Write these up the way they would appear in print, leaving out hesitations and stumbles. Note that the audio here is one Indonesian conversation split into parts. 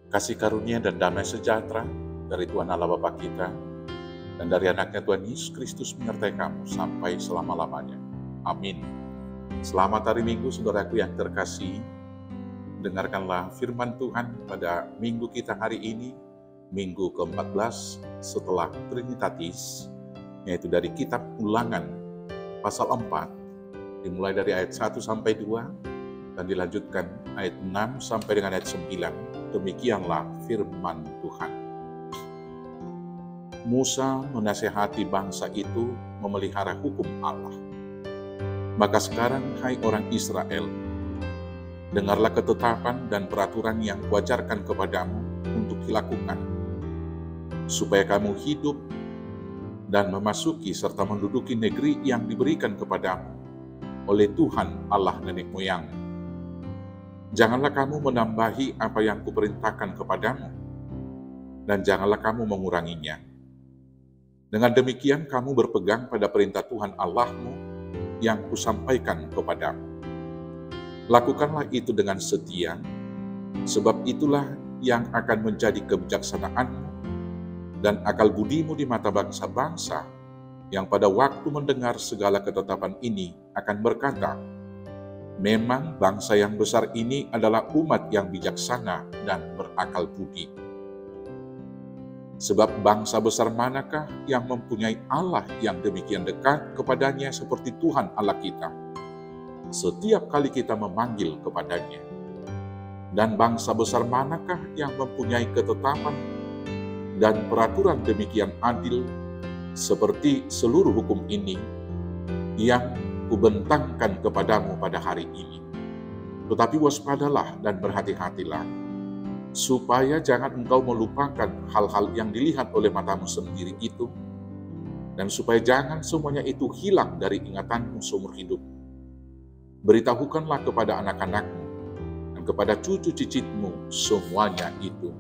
Kasih karunia dan damai sejahtera dari Tuhan Allah Bapa kita dan dari anaknya Tuhan Yesus Kristus menyertai kamu sampai selama-lamanya. Amin. Selamat hari Minggu, saudaraku yang terkasih. Dengarkanlah firman Tuhan pada minggu kita hari ini, minggu ke-14 setelah Trinitatis, yaitu dari kitab Ulangan pasal 4, dimulai dari ayat 1 sampai 2, dan dilanjutkan ayat 6 sampai dengan ayat 9. Demikianlah firman Tuhan. Musa menasihati bangsa itu memelihara hukum Allah. Maka sekarang, hai orang Israel, dengarlah ketetapan dan peraturan yang kuajarkan kepadamu untuk dilakukan, supaya kamu hidup dan memasuki serta menduduki negeri yang diberikan kepadamu oleh Tuhan Allah nenek moyang. Janganlah kamu menambahi apa yang kuperintahkan kepadamu, dan janganlah kamu menguranginya. Dengan demikian kamu berpegang pada perintah Tuhan Allahmu yang kusampaikan kepadamu. Lakukanlah itu dengan setia, sebab itulah yang akan menjadi kebijaksanaanmu dan akal budimu di mata bangsa-bangsa yang pada waktu mendengar segala ketetapan ini akan berkata, memang bangsa yang besar ini adalah umat yang bijaksana dan berakal budi. Sebab bangsa besar manakah yang mempunyai Allah yang demikian dekat kepadanya seperti Tuhan Allah kita, setiap kali kita memanggil kepadanya? Dan bangsa besar manakah yang mempunyai ketetapan dan peraturan demikian adil seperti seluruh hukum ini yang kubentangkan kepadamu pada hari ini? Tetapi waspadalah dan berhati-hatilah, supaya jangan engkau melupakan hal-hal yang dilihat oleh matamu sendiri itu, dan supaya jangan semuanya itu hilang dari ingatanmu seumur hidup. Beritahukanlah kepada anak-anakmu dan kepada cucu cicitmu semuanya itu.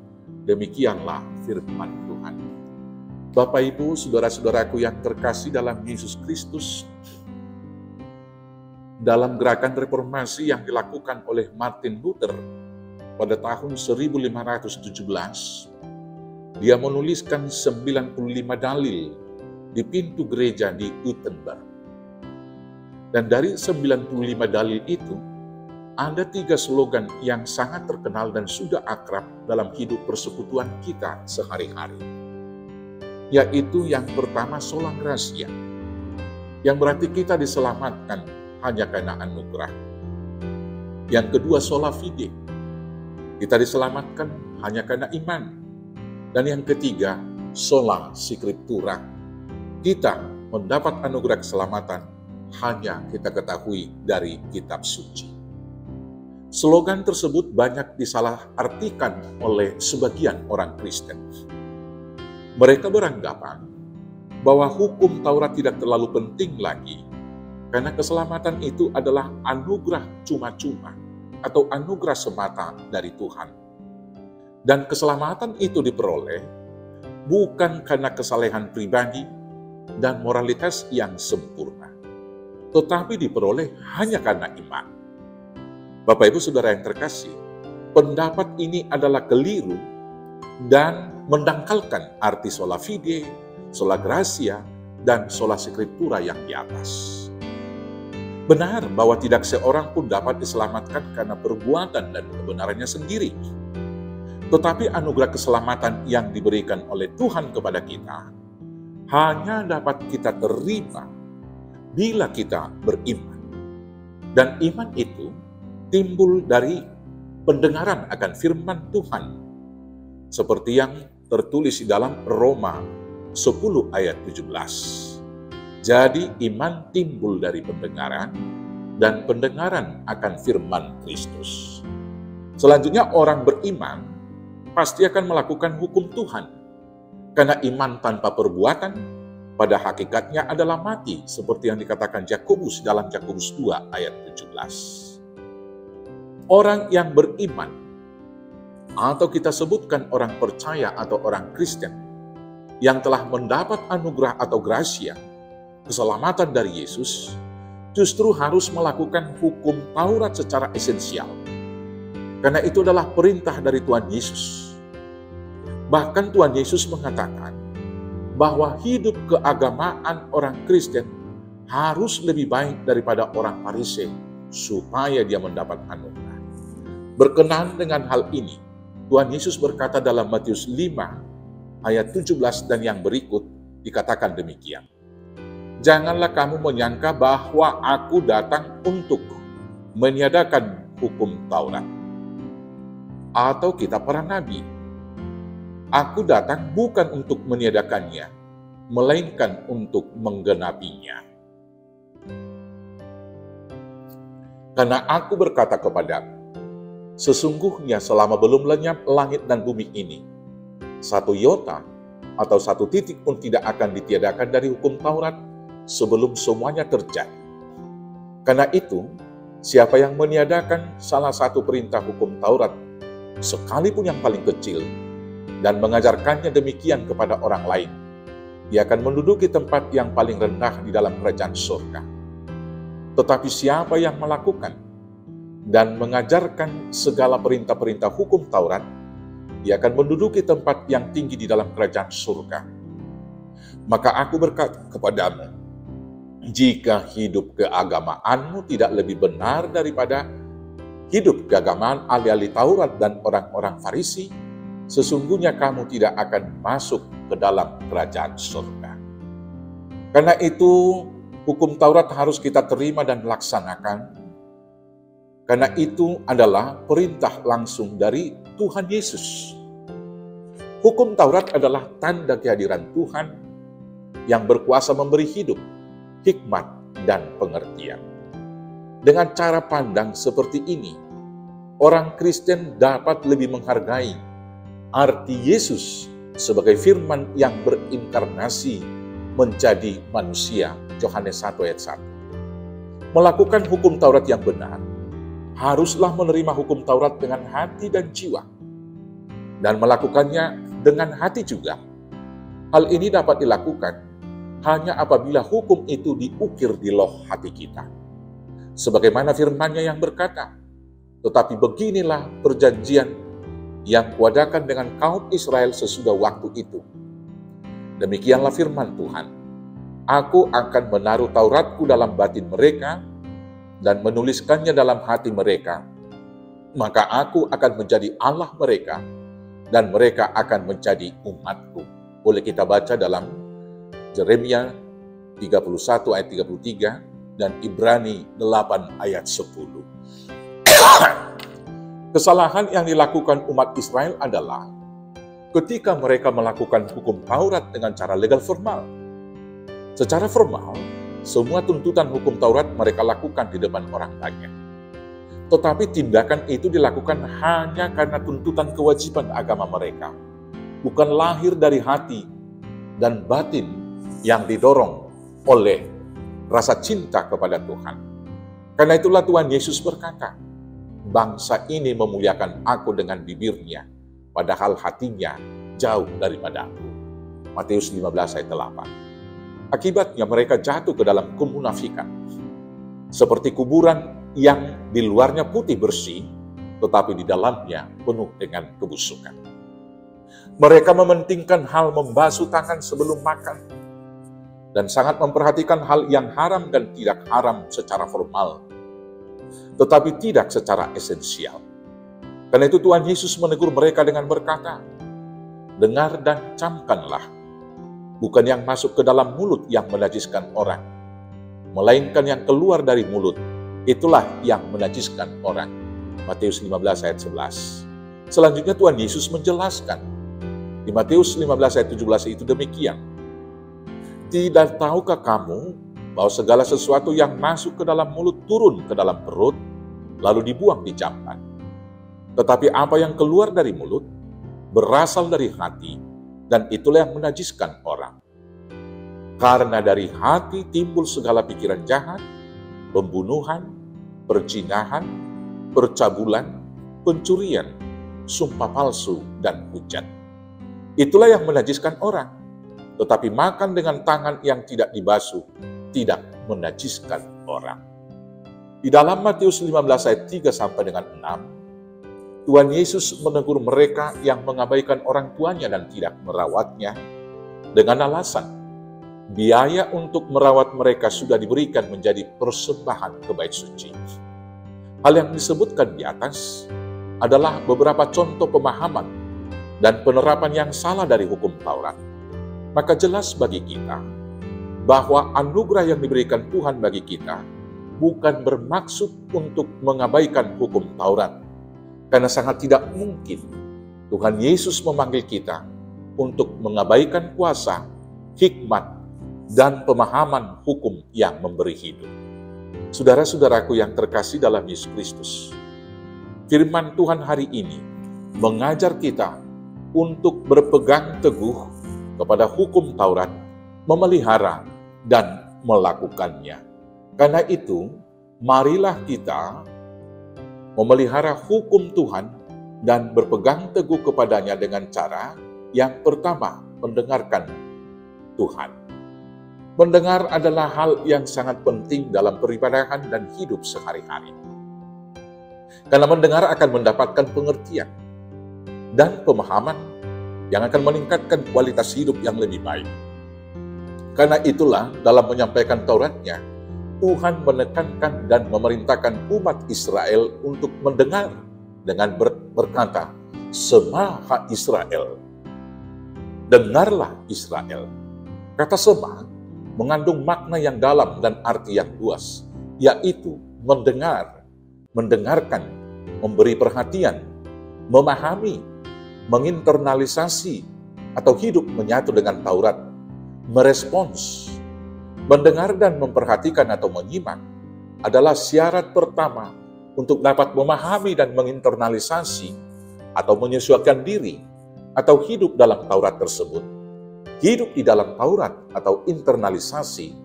Demikianlah firman Tuhan. Bapak, Ibu, saudara-saudaraku yang terkasih dalam Yesus Kristus, dalam gerakan reformasi yang dilakukan oleh Martin Luther pada tahun 1517, dia menuliskan 95 dalil di pintu gereja di Wittenberg. Dan dari 95 dalil itu, ada 3 slogan yang sangat terkenal dan sudah akrab dalam hidup persekutuan kita sehari-hari. Yaitu yang pertama, sola gratia, yang berarti kita diselamatkan hanya karena anugerah. Yang kedua, sola fide, kita diselamatkan hanya karena iman. Dan yang ketiga, sola scriptura, kita mendapat anugerah keselamatan hanya kita ketahui dari kitab suci. Slogan tersebut banyak disalahartikan oleh sebagian orang Kristen. Mereka beranggapan bahwa hukum Taurat tidak terlalu penting lagi, karena keselamatan itu adalah anugerah cuma-cuma atau anugerah semata dari Tuhan. Dan keselamatan itu diperoleh bukan karena kesalehan pribadi dan moralitas yang sempurna, tetapi diperoleh hanya karena iman. Bapak, Ibu, saudara yang terkasih, pendapat ini adalah keliru dan mendangkalkan arti sola fide, sola gratia, dan sola scriptura yang di atas. Benar bahwa tidak seorang pun dapat diselamatkan karena perbuatan dan kebenarannya sendiri. Tetapi anugerah keselamatan yang diberikan oleh Tuhan kepada kita hanya dapat kita terima bila kita beriman. Dan iman itu timbul dari pendengaran akan firman Tuhan, seperti yang tertulis di dalam Roma 10 ayat 17. Jadi iman timbul dari pendengaran, dan pendengaran akan firman Kristus. Selanjutnya, orang beriman pasti akan melakukan hukum Tuhan, karena iman tanpa perbuatan pada hakikatnya adalah mati, seperti yang dikatakan Yakobus dalam Yakobus 2 ayat 17. Orang yang beriman, atau kita sebutkan orang percaya atau orang Kristen, yang telah mendapat anugerah atau gratia, keselamatan dari Yesus, justru harus melakukan hukum Taurat secara esensial. Karena itu adalah perintah dari Tuhan Yesus. Bahkan Tuhan Yesus mengatakan bahwa hidup keagamaan orang Kristen harus lebih baik daripada orang Farisi supaya dia mendapat anugerah. Berkenaan dengan hal ini, Tuhan Yesus berkata dalam Matius 5 ayat 17 dan yang berikut dikatakan demikian. Janganlah kamu menyangka bahwa aku datang untuk meniadakan hukum Taurat atau kitab para nabi. Aku datang bukan untuk meniadakannya, melainkan untuk menggenapinya. Karena aku berkata kepadamu, sesungguhnya selama belum lenyap langit dan bumi ini, satu iota atau satu titik pun tidak akan ditiadakan dari hukum Taurat sebelum semuanya terjadi. Karena itu, siapa yang meniadakan salah satu perintah hukum Taurat, sekalipun yang paling kecil, dan mengajarkannya demikian kepada orang lain, dia akan menduduki tempat yang paling rendah di dalam kerajaan surga. Tetapi siapa yang melakukan dan mengajarkan segala perintah-perintah hukum Taurat, dia akan menduduki tempat yang tinggi di dalam kerajaan surga. Maka aku berkata kepadamu, jika hidup keagamaanmu tidak lebih benar daripada hidup keagamaan ahli-ahli Taurat dan orang-orang Farisi, sesungguhnya kamu tidak akan masuk ke dalam kerajaan surga. Karena itu, hukum Taurat harus kita terima dan laksanakan. Karena itu adalah perintah langsung dari Tuhan Yesus. Hukum Taurat adalah tanda kehadiran Tuhan yang berkuasa memberi hidup, hikmat, dan pengertian. Dengan cara pandang seperti ini, orang Kristen dapat lebih menghargai arti Yesus sebagai firman yang berinkarnasi menjadi manusia, Yohanes 1 ayat 1. Melakukan hukum Taurat yang benar, haruslah menerima hukum Taurat dengan hati dan jiwa, dan melakukannya dengan hati juga. Hal ini dapat dilakukan hanya apabila hukum itu diukir di loh hati kita. Sebagaimana firman-Nya yang berkata, tetapi beginilah perjanjian yang kuadakan dengan kaum Israel sesudah waktu itu. Demikianlah firman Tuhan, aku akan menaruh Tauratku dalam batin mereka dan menuliskannya dalam hati mereka. Maka aku akan menjadi Allah mereka dan mereka akan menjadi umatku. Boleh kita baca dalam Yeremia 31 ayat 33 dan Ibrani 8 ayat 10. Kesalahan yang dilakukan umat Israel adalah ketika mereka melakukan hukum Taurat dengan cara legal formal. Secara formal, semua tuntutan hukum Taurat mereka lakukan di depan orang banyak. Tetapi tindakan itu dilakukan hanya karena tuntutan kewajiban agama mereka, bukan lahir dari hati dan batin yang didorong oleh rasa cinta kepada Tuhan. Karena itulah Tuhan Yesus berkata, bangsa ini memuliakan aku dengan bibirnya, padahal hatinya jauh daripada aku. Matius 15 ayat 8. Akibatnya mereka jatuh ke dalam kemunafikan. Seperti kuburan yang di luarnya putih bersih, tetapi di dalamnya penuh dengan kebusukan. Mereka mementingkan hal membasuh tangan sebelum makan, dan sangat memperhatikan hal yang haram dan tidak haram secara formal, tetapi tidak secara esensial. Karena itu Tuhan Yesus menegur mereka dengan berkata, dengar dan camkanlah, bukan yang masuk ke dalam mulut yang menajiskan orang, melainkan yang keluar dari mulut, itulah yang menajiskan orang. Matius 15 ayat 11. Selanjutnya Tuhan Yesus menjelaskan, di Matius 15 ayat 17 itu demikian, tidak tahukah kamu bahwa segala sesuatu yang masuk ke dalam mulut turun ke dalam perut, lalu dibuang di jamban. Tetapi apa yang keluar dari mulut, berasal dari hati, dan itulah yang menajiskan orang. Karena dari hati timbul segala pikiran jahat, pembunuhan, perzinahan, percabulan, pencurian, sumpah palsu, dan hujat. Itulah yang menajiskan orang. Tetapi makan dengan tangan yang tidak dibasuh, tidak menajiskan orang. Di dalam Matius 15 ayat 3 sampai dengan 6, Tuhan Yesus menegur mereka yang mengabaikan orang tuanya dan tidak merawatnya dengan alasan biaya untuk merawat mereka sudah diberikan menjadi persembahan ke bait suci. Hal yang disebutkan di atas adalah beberapa contoh pemahaman dan penerapan yang salah dari hukum Taurat. Maka jelas bagi kita bahwa anugerah yang diberikan Tuhan bagi kita bukan bermaksud untuk mengabaikan hukum Taurat. Karena sangat tidak mungkin Tuhan Yesus memanggil kita untuk mengabaikan kuasa, hikmat, dan pemahaman hukum yang memberi hidup. Saudara-saudaraku yang terkasih dalam Yesus Kristus, firman Tuhan hari ini mengajar kita untuk berpegang teguh kepada hukum Taurat, memelihara dan melakukannya. Karena itu, marilah kita memelihara hukum Tuhan dan berpegang teguh kepadanya dengan cara yang pertama, mendengarkan Tuhan. Mendengar adalah hal yang sangat penting dalam peribadahan dan hidup sehari-hari. Karena mendengar akan mendapatkan pengertian dan pemahaman yang akan meningkatkan kualitas hidup yang lebih baik. Karena itulah dalam menyampaikan Tauratnya, Tuhan menekankan dan memerintahkan umat Israel untuk mendengar dengan berkata, "Semaha Israel." Dengarlah Israel. Kata sema mengandung makna yang dalam dan arti yang luas, yaitu mendengar, mendengarkan, memberi perhatian, memahami, menginternalisasi, atau hidup menyatu dengan Taurat, merespons. Mendengar dan memperhatikan atau menyimak adalah syarat pertama untuk dapat memahami dan menginternalisasi atau menyesuaikan diri atau hidup dalam Taurat tersebut. Hidup di dalam Taurat atau internalisasi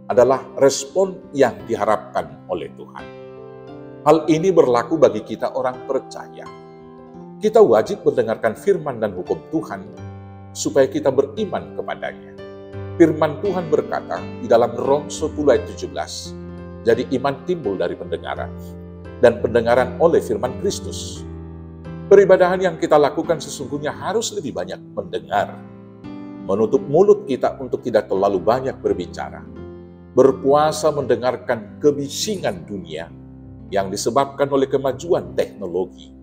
adalah respon yang diharapkan oleh Tuhan. Hal ini berlaku bagi kita orang percaya. Kita wajib mendengarkan firman dan hukum Tuhan supaya kita beriman kepadanya. Firman Tuhan berkata di dalam Rom 10 ayat 17, jadi iman timbul dari pendengaran, dan pendengaran oleh firman Kristus. Peribadahan yang kita lakukan sesungguhnya harus lebih banyak mendengar. Menutup mulut kita untuk tidak terlalu banyak berbicara. Berpuasa mendengarkan kebisingan dunia yang disebabkan oleh kemajuan teknologi.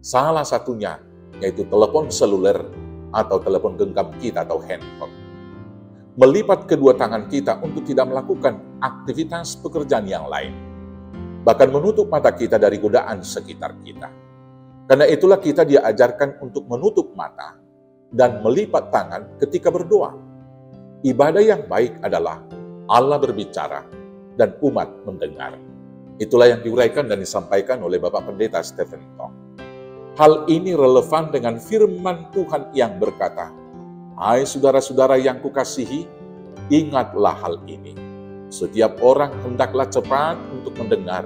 Salah satunya yaitu telepon seluler atau telepon genggam kita atau handphone. Melipat kedua tangan kita untuk tidak melakukan aktivitas pekerjaan yang lain. Bahkan menutup mata kita dari godaan sekitar kita. Karena itulah kita diajarkan untuk menutup mata dan melipat tangan ketika berdoa. Ibadah yang baik adalah Allah berbicara dan umat mendengar. Itulah yang diuraikan dan disampaikan oleh Bapak Pendeta Stephen Tong. Hal ini relevan dengan firman Tuhan yang berkata, "Hai saudara-saudara yang kukasihi, ingatlah hal ini. Setiap orang hendaklah cepat untuk mendengar,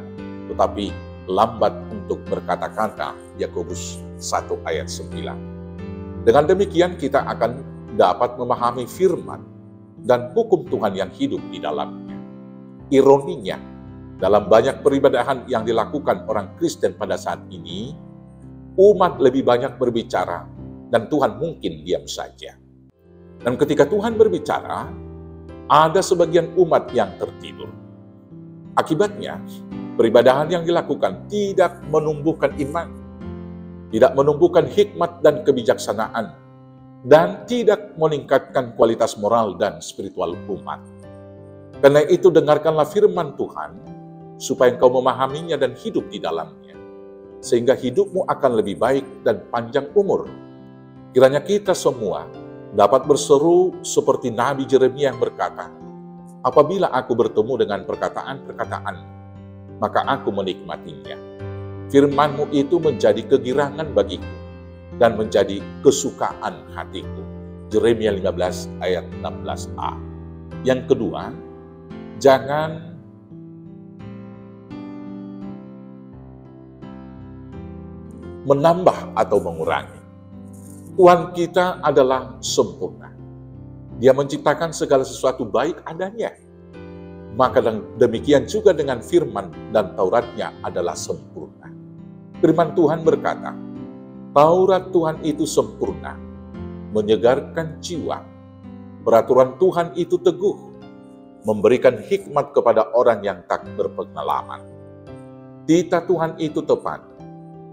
tetapi lambat untuk berkata-kata." Yakobus 1 ayat 9. Dengan demikian kita akan dapat memahami firman dan hukum Tuhan yang hidup di dalamnya. Ironinya, dalam banyak peribadahan yang dilakukan orang Kristen pada saat ini, umat lebih banyak berbicara dan Tuhan mungkin diam saja. Dan ketika Tuhan berbicara, ada sebagian umat yang tertidur. Akibatnya, peribadahan yang dilakukan tidak menumbuhkan iman, tidak menumbuhkan hikmat dan kebijaksanaan, dan tidak meningkatkan kualitas moral dan spiritual umat. Karena itu dengarkanlah firman Tuhan, supaya engkau memahaminya dan hidup di dalamnya, sehingga hidupmu akan lebih baik dan panjang umur. Kiranya kita semua dapat berseru seperti Nabi Yeremia yang berkata, "Apabila aku bertemu dengan perkataan-perkataan, maka aku menikmatinya. Firman-Mu itu menjadi kegirangan bagiku dan menjadi kesukaan hatiku." Yeremia 15 ayat 16a. Yang kedua, jangan menambah atau mengurangi. Tuhan kita adalah sempurna. Dia menciptakan segala sesuatu baik adanya. Maka demikian juga dengan firman dan Tauratnya adalah sempurna. Firman Tuhan berkata, Taurat Tuhan itu sempurna, menyegarkan jiwa. Peraturan Tuhan itu teguh, memberikan hikmat kepada orang yang tak berpengalaman. Titah Tuhan itu tepat,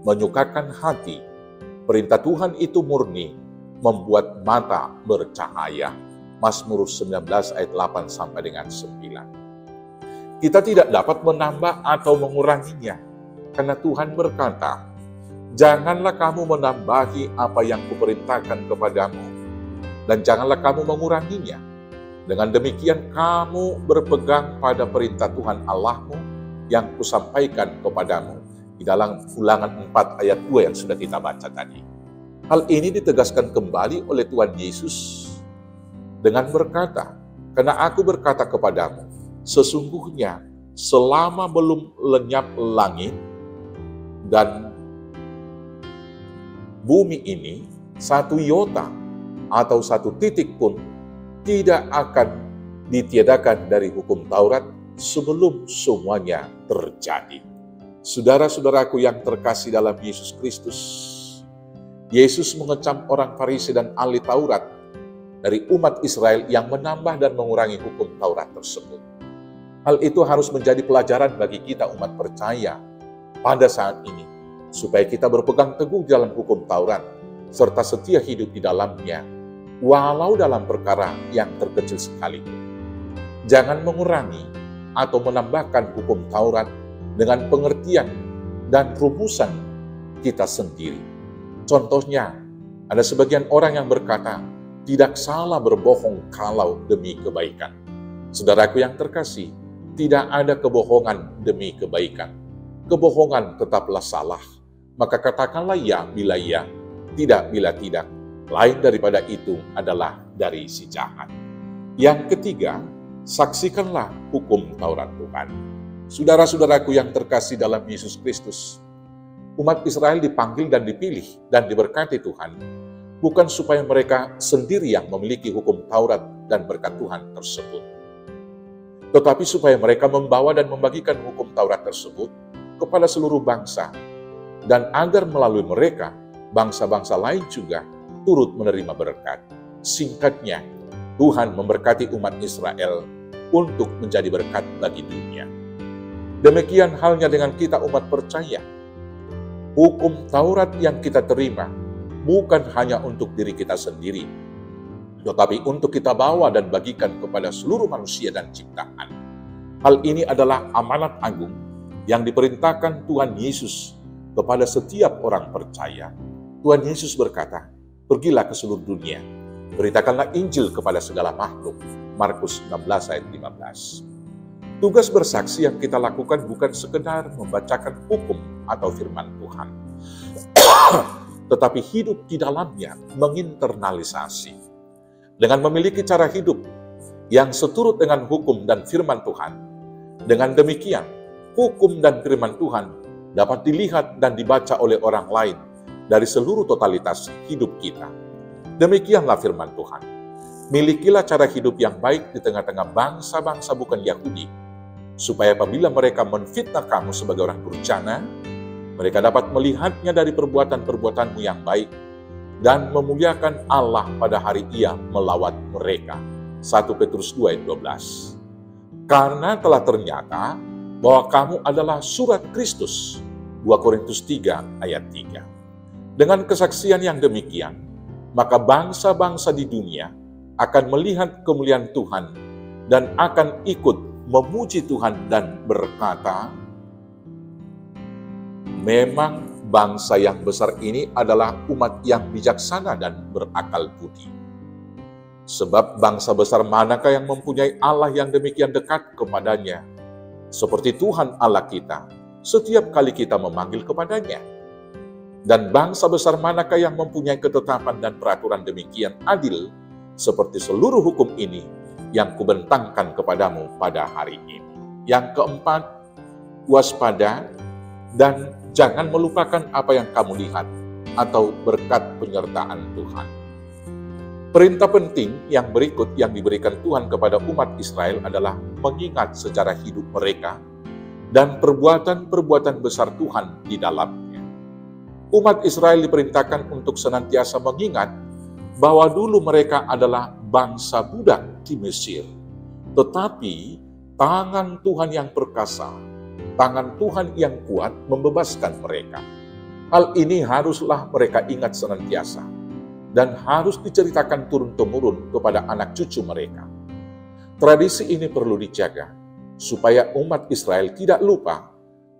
menyukakan hati. Perintah Tuhan itu murni, membuat mata bercahaya. Mazmur 19 ayat 8 sampai dengan 9. Kita tidak dapat menambah atau menguranginya, karena Tuhan berkata, "Janganlah kamu menambahi apa yang kuperintahkan kepadamu, dan janganlah kamu menguranginya. Dengan demikian kamu berpegang pada perintah Tuhan Allahmu yang kusampaikan kepadamu." Di dalam Ulangan 4 ayat 2 yang sudah kita baca tadi. Hal ini ditegaskan kembali oleh Tuhan Yesus dengan berkata, "Karena aku berkata kepadamu, sesungguhnya selama belum lenyap langit dan bumi ini, satu iota atau satu titik pun tidak akan ditiadakan dari hukum Taurat sebelum semuanya terjadi." Saudara-saudaraku yang terkasih dalam Yesus Kristus, Yesus mengecam orang Farisi dan ahli Taurat dari umat Israel yang menambah dan mengurangi hukum Taurat tersebut. Hal itu harus menjadi pelajaran bagi kita umat percaya pada saat ini, supaya kita berpegang teguh dalam hukum Taurat, serta setia hidup di dalamnya, walau dalam perkara yang terkecil sekalipun. Jangan mengurangi atau menambahkan hukum Taurat dengan pengertian dan rumusan kita sendiri. Contohnya, ada sebagian orang yang berkata, tidak salah berbohong kalau demi kebaikan. Saudaraku yang terkasih, tidak ada kebohongan demi kebaikan. Kebohongan tetaplah salah. Maka katakanlah ya bila ya, tidak bila tidak. Lain daripada itu adalah dari si jahat. Yang ketiga, saksikanlah hukum Taurat Tuhan. Saudara-saudaraku yang terkasih dalam Yesus Kristus, umat Israel dipanggil dan dipilih dan diberkati Tuhan, bukan supaya mereka sendiri yang memiliki hukum Taurat dan berkat Tuhan tersebut, tetapi supaya mereka membawa dan membagikan hukum Taurat tersebut kepada seluruh bangsa, dan agar melalui mereka, bangsa-bangsa lain juga turut menerima berkat. Singkatnya, Tuhan memberkati umat Israel untuk menjadi berkat bagi dunia. Demikian halnya dengan kita umat percaya. Hukum Taurat yang kita terima bukan hanya untuk diri kita sendiri, tetapi untuk kita bawa dan bagikan kepada seluruh manusia dan ciptaan. Hal ini adalah amanat agung yang diperintahkan Tuhan Yesus kepada setiap orang percaya. Tuhan Yesus berkata, "Pergilah ke seluruh dunia, beritakanlah Injil kepada segala makhluk." Markus 16 ayat 15. Tugas bersaksi yang kita lakukan bukan sekedar membacakan hukum atau firman Tuhan, tetapi hidup di dalamnya, menginternalisasi. Dengan memiliki cara hidup yang seturut dengan hukum dan firman Tuhan, dengan demikian, hukum dan firman Tuhan dapat dilihat dan dibaca oleh orang lain dari seluruh totalitas hidup kita. Demikianlah firman Tuhan. Milikilah cara hidup yang baik di tengah-tengah bangsa-bangsa bukan Yahudi, supaya apabila mereka menfitnah kamu sebagai orang durjana, mereka dapat melihatnya dari perbuatan-perbuatanmu yang baik dan memuliakan Allah pada hari Ia melawat mereka. 1 Petrus 2 ayat 12. Karena telah ternyata bahwa kamu adalah surat Kristus. 2 Korintus 3 ayat 3. Dengan kesaksian yang demikian, maka bangsa-bangsa di dunia akan melihat kemuliaan Tuhan dan akan ikut memuji Tuhan dan berkata, "Memang bangsa yang besar ini adalah umat yang bijaksana dan berakal budi." Sebab bangsa besar manakah yang mempunyai Allah yang demikian dekat kepadanya, seperti Tuhan Allah kita, setiap kali kita memanggil kepadanya. Dan bangsa besar manakah yang mempunyai ketetapan dan peraturan demikian adil, seperti seluruh hukum ini yang kubentangkan kepadamu pada hari ini. Yang keempat, waspada dan jangan melupakan apa yang kamu lihat atau berkat penyertaan Tuhan. Perintah penting yang berikut yang diberikan Tuhan kepada umat Israel adalah mengingat sejarah hidup mereka dan perbuatan-perbuatan besar Tuhan di dalamnya. Umat Israel diperintahkan untuk senantiasa mengingat bahwa dulu mereka adalah bangsa budak di Mesir. Tetapi tangan Tuhan yang perkasa, tangan Tuhan yang kuat membebaskan mereka. Hal ini haruslah mereka ingat senantiasa dan harus diceritakan turun-temurun kepada anak cucu mereka. Tradisi ini perlu dijaga supaya umat Israel tidak lupa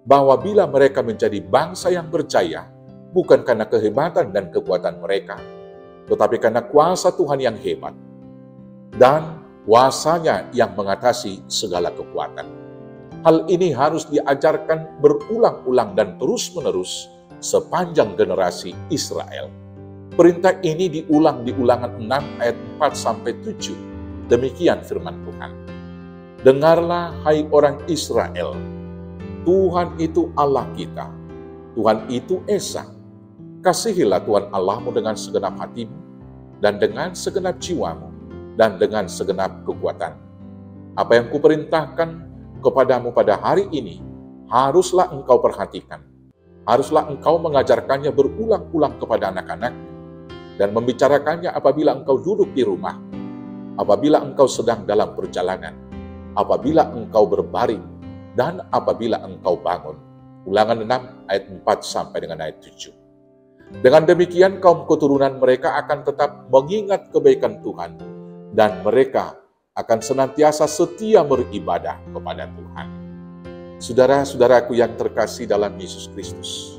bahwa bila mereka menjadi bangsa yang berjaya, bukan karena kehebatan dan kekuatan mereka, tetapi karena kuasa Tuhan yang hebat dan kuasanya yang mengatasi segala kekuatan. Hal ini harus diajarkan berulang-ulang dan terus-menerus sepanjang generasi Israel. Perintah ini diulang di Ulangan 6 ayat 4-7. Demikian firman Tuhan. Dengarlah hai orang Israel, Tuhan itu Allah kita, Tuhan itu Esa. Kasihilah Tuhan Allahmu dengan segenap hatimu, dan dengan segenap jiwamu, dan dengan segenap kekuatan. Apa yang kuperintahkan kepadamu pada hari ini, haruslah engkau perhatikan. Haruslah engkau mengajarkannya berulang-ulang kepada anak-anak, dan membicarakannya apabila engkau duduk di rumah, apabila engkau sedang dalam perjalanan, apabila engkau berbaring, dan apabila engkau bangun. Ulangan 6 ayat 4 sampai dengan ayat 7. Dengan demikian kaum keturunan mereka akan tetap mengingat kebaikan Tuhan, dan mereka akan senantiasa setia beribadah kepada Tuhan. Saudara-saudaraku yang terkasih dalam Yesus Kristus,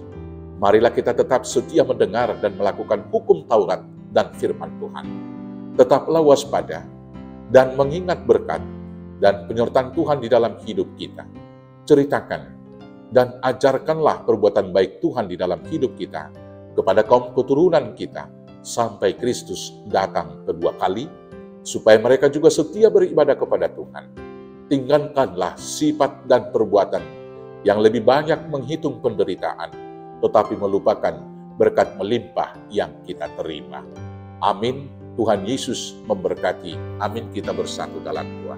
marilah kita tetap setia mendengar dan melakukan hukum Taurat dan firman Tuhan. Tetaplah waspada dan mengingat berkat dan penyertaan Tuhan di dalam hidup kita. Ceritakan dan ajarkanlah perbuatan baik Tuhan di dalam hidup kita kepada kaum keturunan kita sampai Kristus datang kedua kali, supaya mereka juga setia beribadah kepada Tuhan. Tinggalkanlah sifat dan perbuatan yang lebih banyak menghitung penderitaan, tetapi melupakan berkat melimpah yang kita terima. Amin. Tuhan Yesus memberkati. Amin. Kita bersatu dalam doa.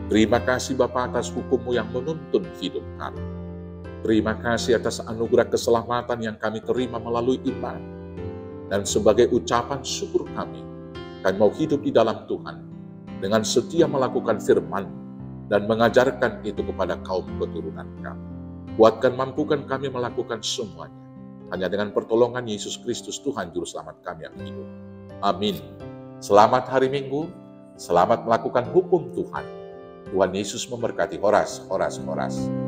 Terima kasih Bapa atas hukum-Mu yang menuntun hidup kami. Terima kasih atas anugerah keselamatan yang kami terima melalui iman. Dan sebagai ucapan syukur kami mau hidup di dalam Tuhan dengan setia melakukan firman dan mengajarkan itu kepada kaum keturunan kami. Kuatkan, mampukan kami melakukan semuanya hanya dengan pertolongan Yesus Kristus Tuhan Juru Selamat kami yang hidup. Amin. Selamat hari Minggu, selamat melakukan hukum Tuhan. Tuhan Yesus memberkati. Horas, horas, horas.